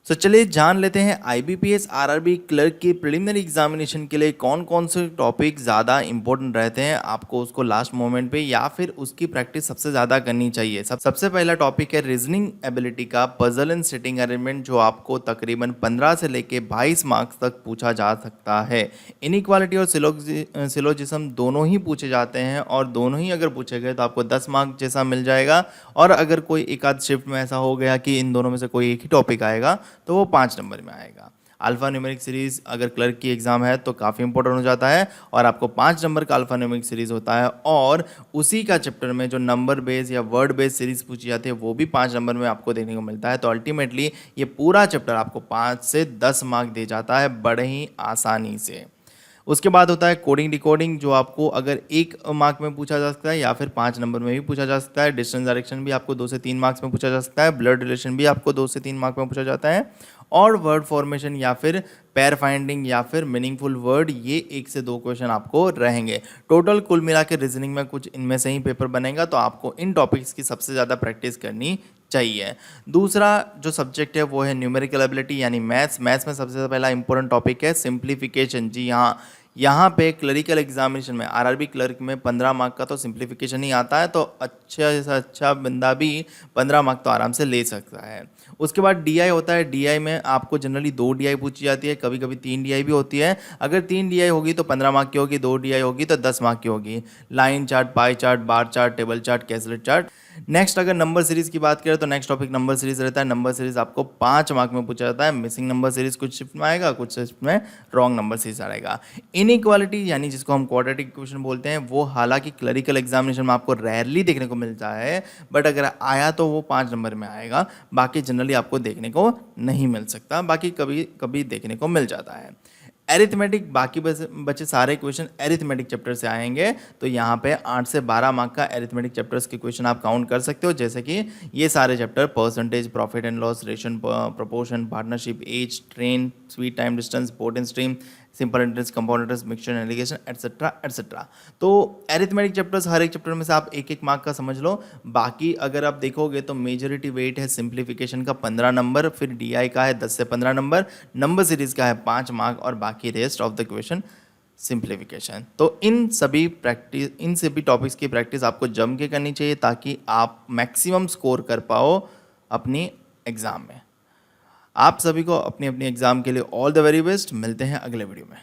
चलिए जान लेते हैं आईबीपीएस आरआरबी क्लर्क की प्रिलिमिनरी एग्जामिनेशन के लिए कौन कौन से टॉपिक ज़्यादा इंपॉर्टेंट रहते हैं, आपको उसको लास्ट मोमेंट पे या फिर उसकी प्रैक्टिस सबसे ज़्यादा करनी चाहिए। सबसे पहला टॉपिक है रीजनिंग एबिलिटी का पजल एंड सिटिंग अरेंजमेंट, जो आपको तकरीबन 15 से लेके 22 मार्क्स तक पूछा जा सकता है। इनइक्वालिटी और सिलोजिज्म दोनों ही पूछे जाते हैं और दोनों ही अगर पूछे गए तो आपको 10 मार्क्स जैसा मिल जाएगा। और अगर कोई एक आध शिफ्ट में ऐसा हो गया कि इन दोनों में से कोई एक ही टॉपिक आएगा तो वो 5 नंबर में आएगा। अल्फा न्यूमेरिक सीरीज अगर क्लर्क की एग्जाम है तो काफ़ी इंपॉर्टेंट हो जाता है और आपको 5 नंबर का अल्फा न्यूमेरिक सीरीज होता है। और उसी का चैप्टर में जो नंबर बेस या वर्ड बेस सीरीज पूछी जाती है वो भी 5 नंबर में आपको देखने को मिलता है। तो अल्टीमेटली ये पूरा चैप्टर आपको 5 से 10 मार्क दे जाता है बड़े ही आसानी से। उसके बाद होता है कोडिंग डिकोडिंग, जो आपको अगर 1 मार्क में पूछा जा सकता है या फिर 5 नंबर में भी पूछा जा सकता है। डिस्टेंस डायरेक्शन भी आपको 2 से 3 मार्क्स में पूछा जा सकता है। ब्लड रिलेशन भी आपको 2 से 3 मार्क में पूछा जाता है। और वर्ड फॉर्मेशन या फिर पेयर फाइंडिंग या फिर मीनिंगफुल वर्ड, ये 1 से 2 क्वेश्चन आपको रहेंगे। टोटल कुल मिला के रीजनिंग में कुछ इनमें से ही पेपर बनेगा, तो आपको इन टॉपिक्स की सबसे ज़्यादा प्रैक्टिस करनी चाहिए। दूसरा जो सब्जेक्ट है वो है न्यूमेरिकल एबिलिटी यानी मैथ्स। मैथ्स में सबसे पहला इंपॉर्टेंट टॉपिक है सिंप्लीफिकेशन। जी हाँ, यहाँ पे क्लरिकल एग्जामिनेशन में आरआरबी क्लर्क में 15 मार्क का तो सिंप्लीफिकेशन ही आता है, तो अच्छा से अच्छा बंदा भी 15 मार्क तो आराम से ले सकता है। उसके बाद डीआई होता है। डीआई में आपको जनरली 2 डीआई पूछी जाती है, कभी कभी 3 डीआई भी होती है। अगर 3 डीआई होगी तो 15 मार्क की होगी, 2 डीआई होगी तो 10 मार्क की होगी। Line chart, pie chart, bar chart, table chart, caselet chart. Next अगर नंबर सीरीज की बात करें तो नेक्स्ट टॉपिक नंबर सीरीज रहता है। नंबर सीरीज आपको 5 मार्क में पूछा जाता है। मिसिंग नंबर सीरीज कुछ शिफ्ट में आएगा, कुछ शिफ्ट में रॉन्ग नंबर सीरीज आएगा। इनइक्वालिटी यानी जिसको हम क्वाड्रेटिक इक्वेशन बोलते हैं, वो हालांकि क्लरिकल एग्जामिनेशन में आपको रेयरली देखने को मिलता है, बट अगर आया तो वो 5 नंबर में आएगा। बाकी जनरली आपको देखने को नहीं मिल सकता, बाकी कभी कभी देखने को मिल जाता है। एरिथमेटिक, बाकी बचे सारे क्वेश्चन एरिथमेटिक चैप्टर से आएंगे, तो यहाँ पे 8 से 12 मार्क का एरिथमेटिक चैप्टर्स के क्वेश्चन आप काउंट कर सकते हो, जैसे कि ये सारे chapter percentage, profit and loss, रेशन, proportion, partnership, age, train, speed time distance, boat and stream, simple interest, compound interest, mixture and alligation, etcetera etcetera. तो एरिथमेटिक चैप्टर्स हर एक चैप्टर में से आप 1-1 मार्क का समझ लो। बाकी अगर आप देखोगे तो मेजॉरिटी वेट है सिंप्लीफिकेशन का 15 नंबर, फिर डीआई का है 10 से 15 नंबर, नंबर सीरीज का है 5 मार्क और बाकी rest of the question simplification. तो इन सभी टॉपिक्स की प्रैक्टिस आपको जम के करनी चाहिए ताकि आप मैक्सिमम स्कोर कर पाओ अपनी एग्ज़ाम में। आप सभी को अपनी अपनी एग्ज़ाम के लिए ऑल द वेरी बेस्ट। मिलते हैं अगले वीडियो में।